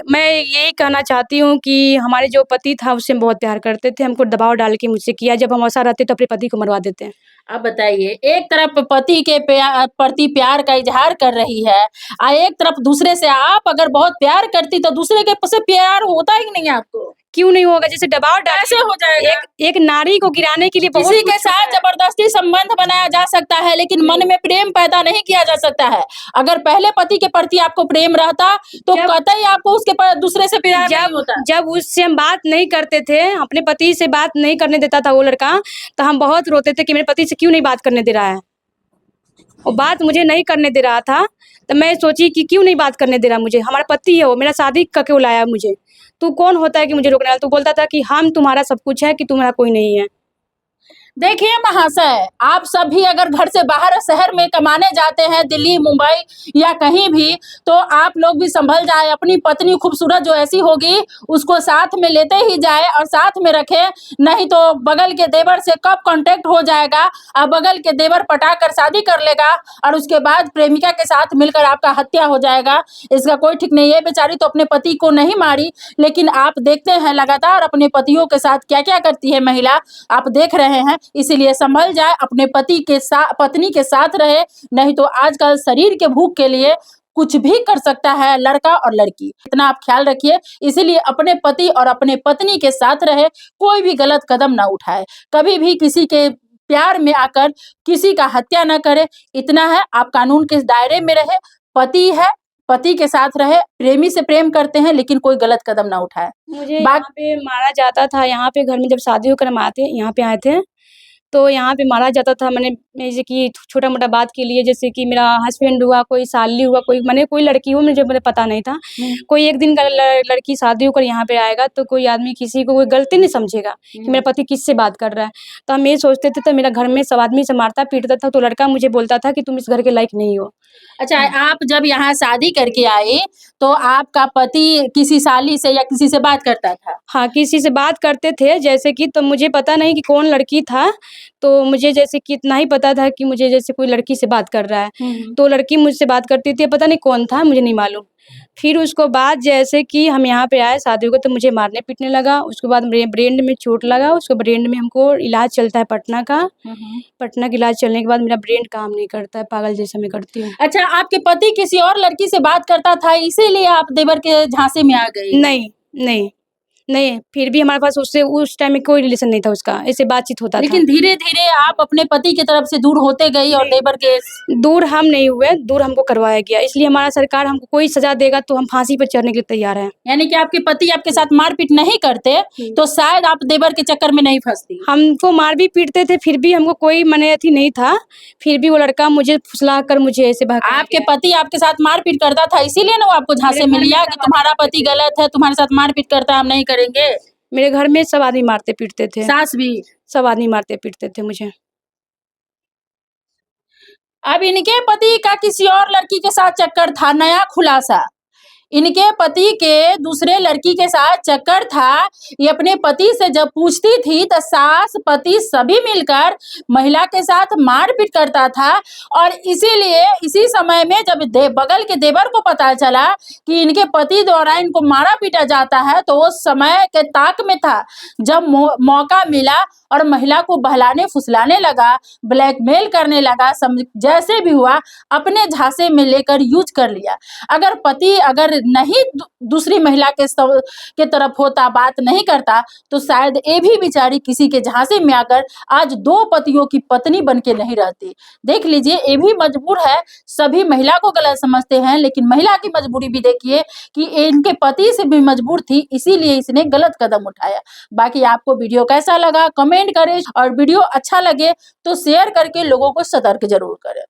मैं यही कहना चाहती हूँ कि हमारे जो पति था उससे हम बहुत प्यार करते थे, हमको दबाव डाल के मुझसे किया, जब हम ऐसा रहते तो अपने पति को मरवा देते हैं। आप बताइए, एक तरफ पति के प्रति प्यार का इजहार कर रही है, एक तरफ दूसरे से आप अगर बहुत प्यार करती तो दूसरे के से प्यार होता ही नहीं आपको। क्यों नहीं होगा? जैसे दबाव डाल कैसे हो जाएगा? एक नारी को गिराने के लिए बहुत किसी के कुछ साथ जबरदस्ती संबंध बनाया जा सकता है, लेकिन मन में प्रेम पैदा नहीं किया जा सकता है। अगर पहले पति के प्रति आपको प्रेम रहता तो कतई आपको उसके दूसरे से प्यार नहीं होता। जब उससे हम बात नहीं करते थे, अपने पति से बात नहीं करने देता था वो लड़का, तो हम बहुत रोते थे कि मेरे पति से क्यों नहीं बात करने दे रहा है। वो बात मुझे नहीं करने दे रहा था, तो मैं सोची कि क्यों नहीं बात करने दे रहा मुझे, हमारा पति है वो, मेरा शादी करके वो लाया मुझे, तू कौन होता है कि मुझे रोकने वाला? तू बोलता था कि हम तुम्हारा सब कुछ है, कि तुम्हारा कोई नहीं है। देखिए महाशय, आप सभी अगर घर से बाहर शहर में कमाने जाते हैं, दिल्ली, मुंबई या कहीं भी, तो आप लोग भी संभल जाए। अपनी पत्नी खूबसूरत जो ऐसी होगी उसको साथ में लेते ही जाए और साथ में रखें, नहीं तो बगल के देवर से कब कांटेक्ट हो जाएगा और बगल के देवर पटा कर शादी कर लेगा और उसके बाद प्रेमिका के साथ मिलकर आपका हत्या हो जाएगा। इसका कोई ठीक नहीं है। बेचारी तो अपने पति को नहीं मारी, लेकिन आप देखते हैं लगातार अपने पतियों के साथ क्या क्या करती है महिला, आप देख रहे हैं। इसीलिए संभल जाए, अपने पति के साथ पत्नी के साथ रहे, नहीं तो आजकल शरीर के भूख के लिए कुछ भी कर सकता है लड़का और लड़की। इतना आप ख्याल रखिए। इसीलिए अपने पति और अपने पत्नी के साथ रहे, कोई भी गलत कदम ना उठाए, कभी भी किसी के प्यार में आकर किसी का हत्या ना करे। इतना है, आप कानून के दायरे में रहे, पति है, पति के साथ रहे, प्रेमी से प्रेम करते हैं, लेकिन कोई गलत कदम ना उठाए। मुझे यहाँ पे मारा जाता था, यहाँ पे घर में जब शादी होकर हम यहाँ पे आए थे, तो यहाँ पे मारा जाता था। मैंने जैसे कि छोटा-मोटा बात के लिए, जैसे कि मेरा हस्बैंड हुआ, कोई साली हुआ, कोई लड़की हो, मुझे पता नहीं था। कोई एक दिन का लड़की शादी होकर यहाँ पे आएगा तो कोई आदमी किसी को कोई गलती नहीं समझेगा कि मेरा पति किससे बात कर रहा है। तो हम ये सोचते थे, तो मेरा घर में सब आदमी से मारता पीटता था, तो लड़का मुझे बोलता था कि तुम इस घर के लायक नहीं हो। अच्छा, आप जब यहाँ शादी करके आए तो आपका पति किसी साली से या किसी से बात करता था? हाँ, किसी से बात करते थे, जैसे कि, तो मुझे पता नहीं कि कौन लड़की था, तो मुझे जैसे कि इतना ही पता था कि मुझे जैसे कोई लड़की से बात कर रहा है, तो लड़की मुझसे बात करती थी, पता नहीं कौन था, मुझे नहीं मालूम। फिर उसको बाद जैसे कि हम यहाँ पे आए शादी को, तो मुझे मारने पीटने लगा। उसके बाद मेरे ब्रेन में चोट लगा, उसको ब्रेन में हमको इलाज चलता है पटना का। पटना का इलाज चलने के बाद मेरा ब्रेन काम नहीं करता है, पागल जैसा मैं करती हूँ। अच्छा, आपके पति किसी और लड़की से बात करता था, इसीलिए आप देवर के झांसे में आ गई? नहीं, फिर भी हमारे पास उससे उस टाइम में कोई रिलेशन नहीं था उसका, ऐसे बातचीत होता था। लेकिन धीरे-धीरे आप अपने पति की तरफ से दूर होते गई और देवर के दूर हम नहीं हुए, दूर हमको करवाया गया। इसलिए हमारा सरकार हमको कोई सज़ा देगा तो हम फांसी पे चढ़ने के लिए तैयार हैं। यानी कि आपके पति आपके साथ मारपीट नहीं करते तो शायद आप देवर के चक्कर में नहीं फंसती। हमको मार भी पीटते थे, फिर भी हमको कोई मने अथी नहीं था, फिर भी वो लड़का मुझे फुसला कर मुझे ऐसे भगाया। आपके पति आपके साथ मारपीट करता था, इसीलिए ना वो आपको झांसे में लिया कि तुम्हारा पति गलत है, तुम्हारे साथ मारपीट करता है, हम नहीं करेंगे। मेरे घर में सब आदमी मारते पीटते थे। सास भी? सब आदमी मारते पीटते थे मुझे। अब इनके पति का किसी और लड़की के साथ चक्कर था, नया खुलासा। इनके पति के दूसरे लड़की के साथ चक्कर था। ये अपने पति से जब पूछती थी तो सास पति सभी मिलकर महिला के साथ मारपीट करता था और इसीलिए इसी समय में जब बगल के देवर को पता चला कि इनके पति द्वारा इनको मारा पीटा जाता है, तो वो समय के ताक में था जब मौका मिला और महिला को बहलाने फुसलाने लगा, ब्लैकमेल करने लगा। जैसे भी हुआ अपने झांसे में लेकर यूज कर लिया। अगर पति अगर नहीं दूसरी महिला के तरफ होता, बात नहीं करता, तो शायद ये भी बेचारी किसी के झांसे में आकर आज 2 पतियों की पत्नी बन के नहीं रहती। देख लीजिए, ये भी मजबूर है। सभी महिला को गलत समझते हैं, लेकिन महिला की मजबूरी भी देखिए कि इनके पति से भी मजबूर थी, इसीलिए इसने गलत कदम उठाया। बाकी आपको वीडियो कैसा लगा कमेंट करें और वीडियो अच्छा लगे तो शेयर करके लोगों को सतर्क जरूर करें।